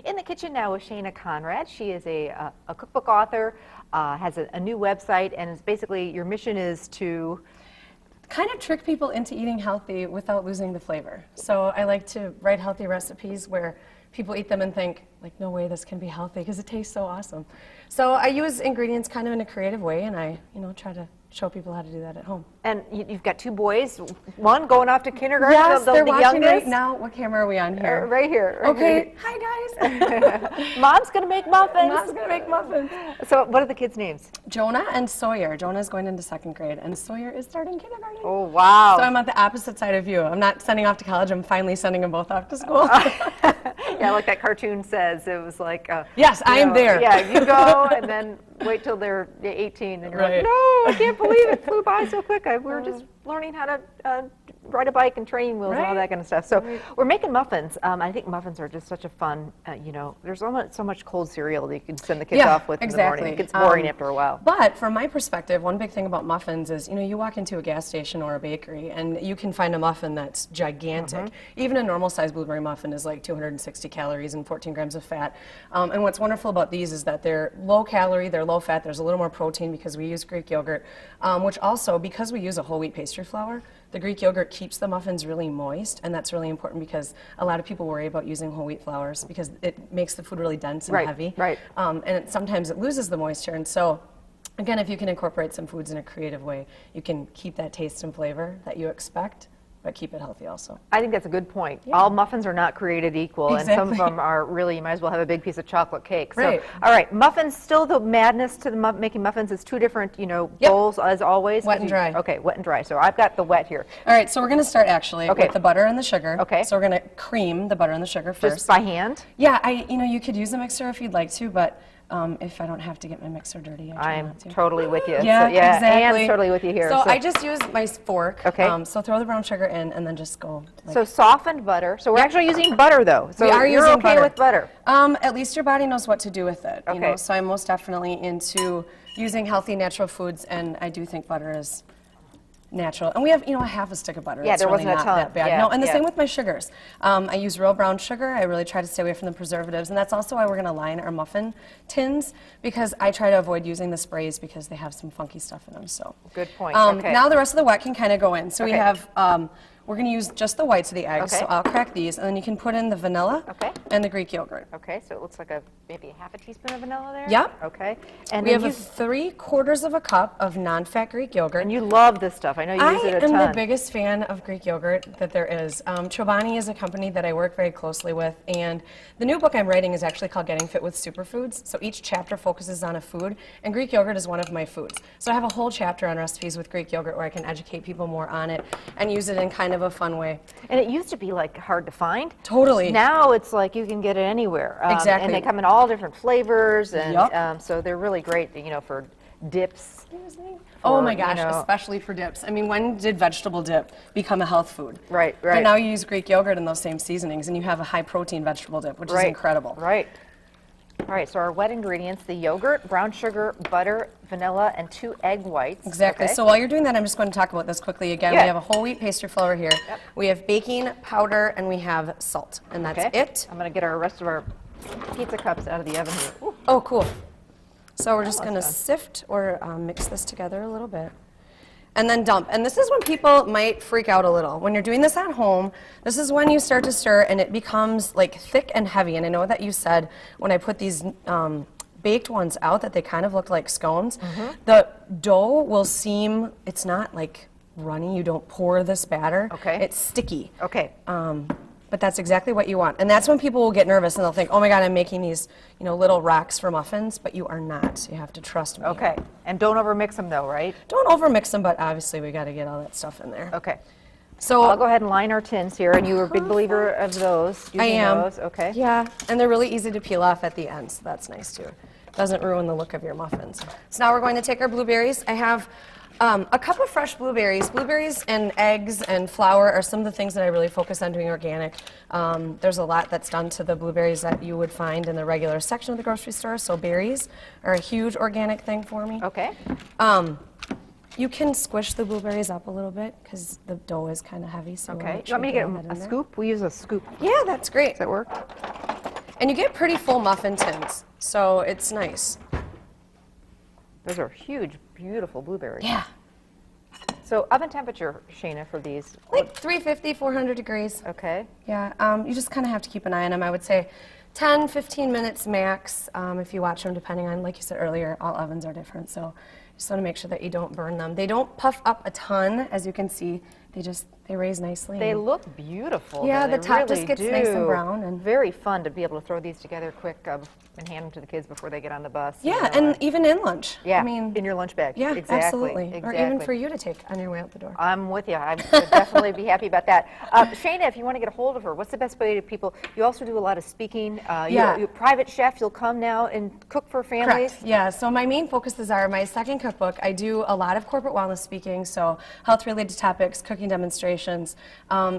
In the Kitchen Now with Shana Conradt. She is a cookbook author, has a new website, and it's basically your mission is to kind of trick people into eating healthy without losing the flavor. So I like to write healthy recipes where people eat them and think, like, no way this can be healthy because it tastes so awesome. So I use ingredients kind of in a creative way, and I, try to show people how to do that at home. And you've got two boys, one going off to kindergarten, yes, the they're watching youngest. Right now. What camera are we on here? Right here. Right okay. Here. Hi, guys. Mom's going to make muffins. Mom's going to make muffins. So what are the kids' names? Jonah and Sawyer. Jonah's going into 2nd grade, and Sawyer is starting kindergarten. Oh, wow. So I'm at the opposite side of you. I'm not sending off to college. I'm finally sending them both off to school. Yeah, like that cartoon says, it was like... yes, I am there. Yeah, you go, and then wait till they're 18, and you're right. like, no, I can't believe it flew by so quick. We were just learning how to ride a bike and training wheels and all that kind of stuff. So we're making muffins. I think muffins are just such a fun, there's so much cold cereal that you can send the kids off with in the morning. It gets boring after a while. But from my perspective, one big thing about muffins is, you walk into a gas station or a bakery and you can find a muffin that's gigantic. Even a normal size blueberry muffin is like 260 calories and 14 grams of fat. And what's wonderful about these is that they're low calorie, they're low fat, there's a little more protein because we use Greek yogurt, which also, because we use a whole wheat pastry flour, the Greek yogurt keeps the muffins really moist, and that's really important because a lot of people worry about using whole wheat flours because it makes the food really dense and heavy. Right. And sometimes it loses the moisture, and so again, if you can incorporate some foods in a creative way, you can keep that taste and flavor that you expect, but keep it healthy also. I think that's a good point. Yeah. All muffins are not created equal, Exactly. and some of them are really, you might as well have a big piece of chocolate cake. So, right. All right, muffins, still the madness to the making muffins is two different, bowls as always. Wet and dry. Okay, wet and dry. So I've got the wet here. All right, so we're going to start actually with the butter and the sugar. Okay. So we're going to cream the butter and the sugar first. Just by hand? Yeah, you could use a mixer if you'd like to, but if I don't have to get my mixer dirty, I try not to. I'm totally with you. Yeah, so, yeah, exactly. Anne's totally with you here. So I just use my fork. Okay. So throw the brown sugar in and then just go. So softened butter. So we're actually using butter though. So we are you're using okay butter. with butter? At least your body knows what to do with it. Okay. So I'm most definitely into using healthy, natural foods, and I do think butter is natural. And we have, a half a stick of butter. Yeah, It's there really wasn't a not ton. that bad. Yeah, no, and the yeah. same with my sugars. I use real brown sugar. I really try to stay away from the preservatives, and that's also why we're going to line our muffin tins, because I try to avoid using the sprays because they have some funky stuff in them. So good point. Okay. Now the rest of the wet can kind of go in. So we Okay. have. We're going to use just the whites of the eggs, Okay. so I'll crack these, and then you can put in the vanilla and the Greek yogurt. Okay, so it looks like maybe a half a teaspoon of vanilla there? Yep. Okay. And We have 3/4 cup of non-fat Greek yogurt. And you love this stuff. I know you use it a ton. I am the biggest fan of Greek yogurt that there is. Chobani is a company that I work very closely with, and the new book I'm writing is actually called Getting Fit with Superfoods. So each chapter focuses on a food, and Greek yogurt is one of my foods. So I have a whole chapter on recipes with Greek yogurt where I can educate people more on it and use it in kind of a fun way. And it used to be like hard to find. Totally. Now it's like you can get it anywhere. Exactly. And they come in all different flavors, and Yep. so they're really great, for dips. Oh my gosh, especially for dips. I mean, when did vegetable dip become a health food? Right. But now you use Greek yogurt in those same seasonings, and you have a high protein vegetable dip, which is incredible. Right. All right, so our wet ingredients, the yogurt, brown sugar, butter, vanilla, and 2 egg whites. Exactly. Okay. So while you're doing that, I'm just going to talk about this quickly again. Yeah. We have a whole wheat pastry flour here. Yep. We have baking powder, and we have salt, and that's it. I'm going to get our rest of our pizza cups out of the oven here. Ooh. Oh, cool. So we're just going to sift or mix this together a little bit. And then dump. And this is when people might freak out a little. When you're doing this at home, this is when you start to stir and it becomes like thick and heavy. And I know that you said when I put these baked ones out that they kind of look like scones. The dough will seem, it's not like runny. You don't pour this batter. Okay. It's sticky. Okay. But that's exactly what you want. And that's when people will get nervous and they'll think, oh my God, I'm making these little rocks for muffins, but you are not. You have to trust me. Okay. And don't overmix them though, right? Don't overmix them, but obviously we got to get all that stuff in there. Okay. So I'll go ahead and line our tins here, and you were a big believer of those. I am. Those. Okay. Yeah, and they're really easy to peel off at the end, so that's nice too. Doesn't ruin the look of your muffins. So now we're going to take our blueberries. I have a cup of fresh blueberries. Blueberries and eggs and flour are some of the things that I really focus on doing organic. There's a lot that's done to the blueberries that you would find in the regular section of the grocery store, so berries are a huge organic thing for me. Okay. You can squish the blueberries up a little bit because the dough is kind of heavy. So Okay. You want me to get a scoop? We use a scoop. Yeah, that's great. Does that work? And you get pretty full muffin tins, so it's nice. Those are huge, beautiful blueberries. Yeah. So oven temperature, Shana, for these? Like 350, 400 degrees. Okay. Yeah, you just kind of have to keep an eye on them. I would say 10, 15 minutes max if you watch them, depending on, like you said earlier, all ovens are different. So you just want to make sure that you don't burn them. They don't puff up a ton, as you can see. They raise nicely. They look beautiful. Yeah, though. the top They just gets really nice and do. brown. And very fun to be able to throw these together quick and hand them to the kids before they get on the bus. yeah, and even in lunch. yeah, I mean, in your lunch bag. yeah, exactly. absolutely. Exactly. Or even for you to take on your way out the door. I'm with you. I would definitely be happy about that. Shana, if you want to get a hold of her, what's the best way to people? You also do a lot of speaking. Yeah. You're a private chef. You'll come now and cook for families. Correct. Yeah, so my main focuses are my second cookbook. I do a lot of corporate wellness speaking, so health-related topics, cooking demonstrations,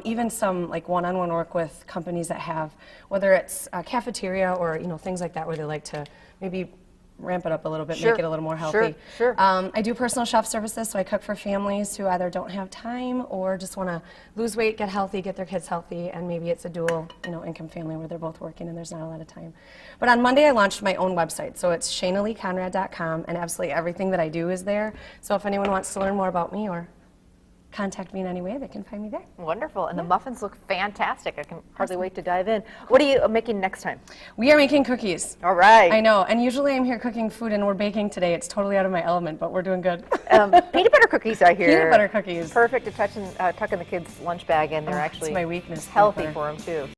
even some like one-on-one work with companies that have, whether it's a cafeteria or things like that, where they like to maybe ramp it up a little bit, Sure. make it a little more healthy. Sure. I do personal chef services, so I cook for families who either don't have time or just want to lose weight, get healthy, get their kids healthy, and maybe it's a dual, income family where they're both working and there's not a lot of time. But on Monday, I launched my own website, so it's shanaleeconrad.com, and absolutely everything that I do is there. So if anyone wants to learn more about me or contact me in any way, they can find me there. Wonderful. And the muffins look fantastic. I can hardly wait to dive in. What are you making next time? We are making cookies. All right. I know, and usually I'm here cooking food and we're baking today. It's totally out of my element, but we're doing good. Peanut butter cookies, I hear. Peanut butter cookies. Perfect to tuck in the kids' lunch bag, and they're actually it's my weekness. healthy peanut for butter. them too.